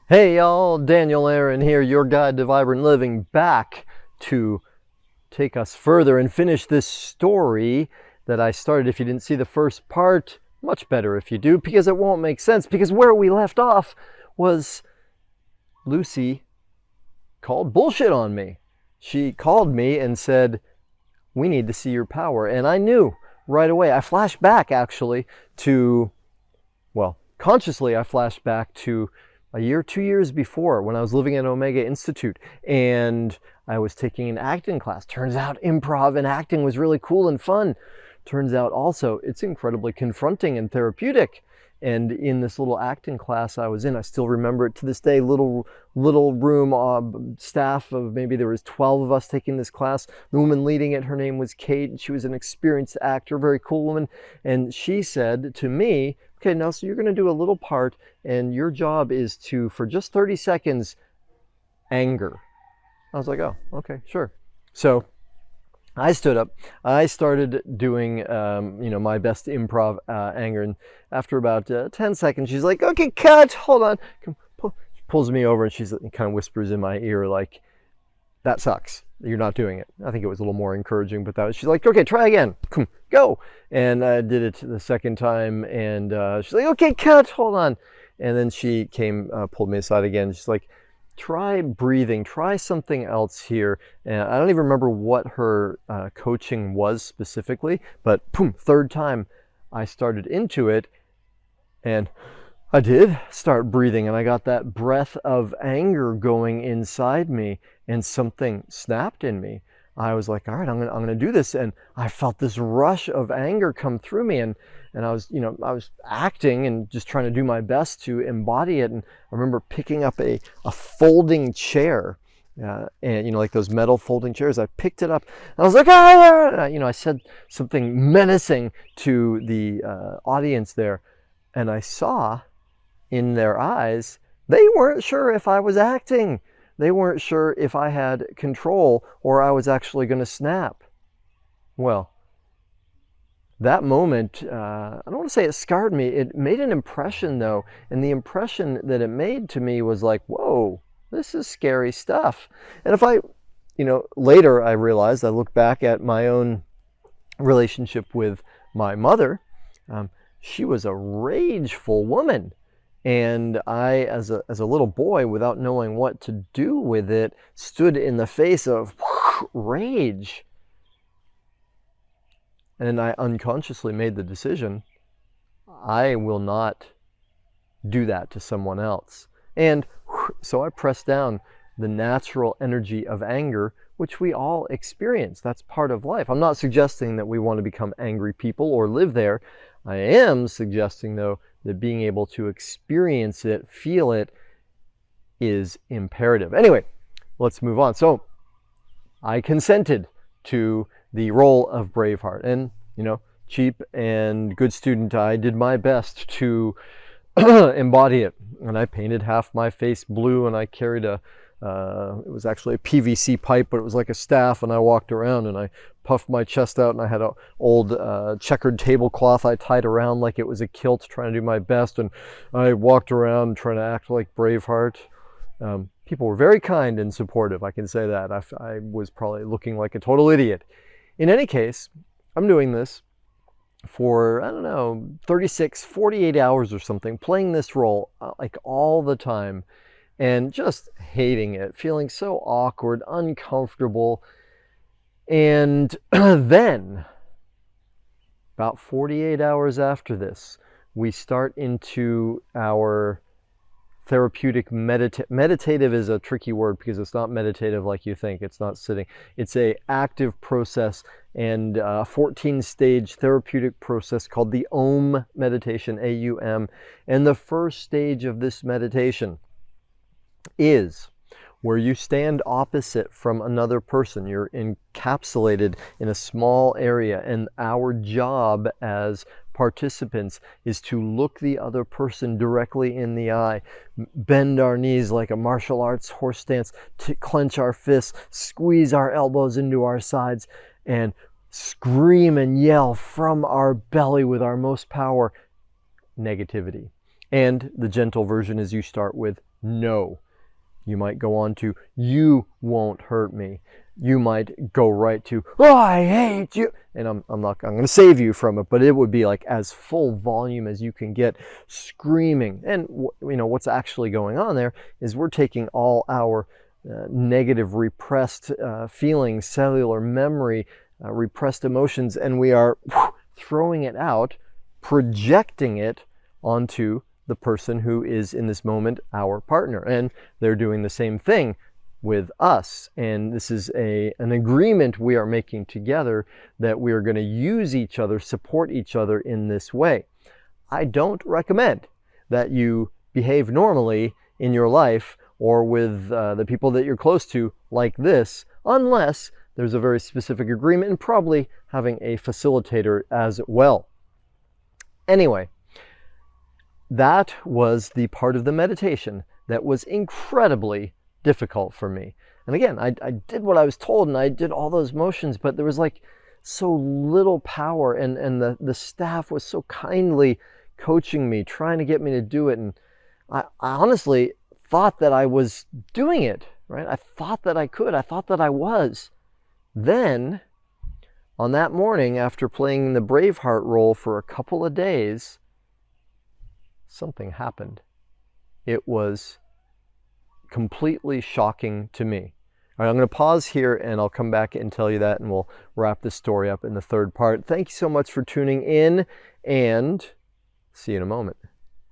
Hey y'all, Daniel Aaron here, your guide to vibrant living, back to take us further and finish this story that I started. If you didn't see the first part, much better if you do, because it won't make sense, because where we left off was Lucy called bullshit on me. She called me and said, we need to see your power. And I knew right away. I flashed back actually to, consciously I flashed back to a year, 2 years before, when I was living at Omega Institute and I was taking an acting class. Turns out improv and acting was really cool and fun. Turns out also it's incredibly confronting and therapeutic. And in this little acting class I was in, I still remember it to this day, little room, staff of maybe there was 12 of us taking this class. The woman leading it, her name was Kate, and she was an experienced actor, very cool woman. And she said to me, okay, now so you're going to do a little part and your job is to, for just 30 seconds, anger. I was like, oh, okay, sure. So I stood up. I started doing, my best improv anger. And after about 10 seconds, she's like, okay, cut, hold on. She pulls me over and she's kind of whispers in my ear like, that sucks. You're not doing it. I think it was a little more encouraging, but she's like, okay, try again. Go. And I did it the second time. And she's like, okay, cut, hold on. And then she came, pulled me aside again. She's like, try breathing, try something else here. And I don't even remember what her coaching was specifically, but boom, third time I started into it and I did start breathing and I got that breath of anger going inside me and something snapped in me. I was like, all right, I'm gonna do this. And I felt this rush of anger come through me and I was acting and just trying to do my best to embody it. And I remember picking up a folding chair, and like those metal folding chairs. I picked it up and I was like, I said something menacing to the audience there. And I saw in their eyes, they weren't sure if I was acting. They weren't sure if I had control or I was actually going to snap. Well, that moment, I don't want to say it scarred me. It made an impression though. And the impression that it made to me was like, whoa, this is scary stuff. And if I, later I realized, I look back at my own relationship with my mother. She was a rageful woman. And I, as a little boy, without knowing what to do with it, stood in the face of rage. And I unconsciously made the decision, I will not do that to someone else. And so I pressed down the natural energy of anger, which we all experience. That's part of life. I'm not suggesting that we want to become angry people or live there. I am suggesting, though, that being able to experience it, feel it, is imperative. Anyway, let's move on. So I consented to the role of Braveheart. And, cheap and good student, I did my best to embody it. And I painted half my face blue and I carried it was actually a PVC pipe, but it was like a staff, and I walked around and I puffed my chest out and I had an old checkered tablecloth I tied around like it was a kilt, trying to do my best, and I walked around trying to act like Braveheart. People were very kind and supportive, I can say that. I was probably looking like a total idiot. In any case, I'm doing this for, 36, 48 hours or something, playing this role like all the time. And just hating it, feeling so awkward, uncomfortable. And then, about 48 hours after this, we start into our therapeutic meditative is a tricky word because it's not meditative like you think. It's not sitting. It's a active process and a 14-stage therapeutic process called the Om meditation, A-U-M. And the first stage of this meditation is where you stand opposite from another person. You're encapsulated in a small area, and our job as participants is to look the other person directly in the eye, bend our knees like a martial arts horse stance, to clench our fists, squeeze our elbows into our sides, and scream and yell from our belly with our most power, negativity. And the gentle version is you start with no. You might go on to, you won't hurt me. You might go right to, oh, I hate you. And I'm going to save you from it, but it would be like as full volume as you can get, screaming. And what's actually going on there is we're taking all our negative repressed feelings, cellular memory, repressed emotions, and we are throwing it out, projecting it onto the person who is in this moment our partner. And they're doing the same thing with us. And this is an agreement we are making together that we are going to use each other, support each other in this way. I don't recommend that you behave normally in your life or with the people that you're close to like this, unless there's a very specific agreement, and probably having a facilitator as well. Anyway, that was the part of the meditation that was incredibly difficult for me. And again, I did what I was told and I did all those motions, but there was like so little power, and the staff was so kindly coaching me, trying to get me to do it. And I honestly thought that I was doing it, right? I thought that I could. I thought that I was. Then, on that morning, after playing the Braveheart role for a couple of days, something happened. It was completely shocking to me. All right, I'm going to pause here and I'll come back and tell you that, and we'll wrap this story up in the third part. Thank you so much for tuning in, and see you in a moment.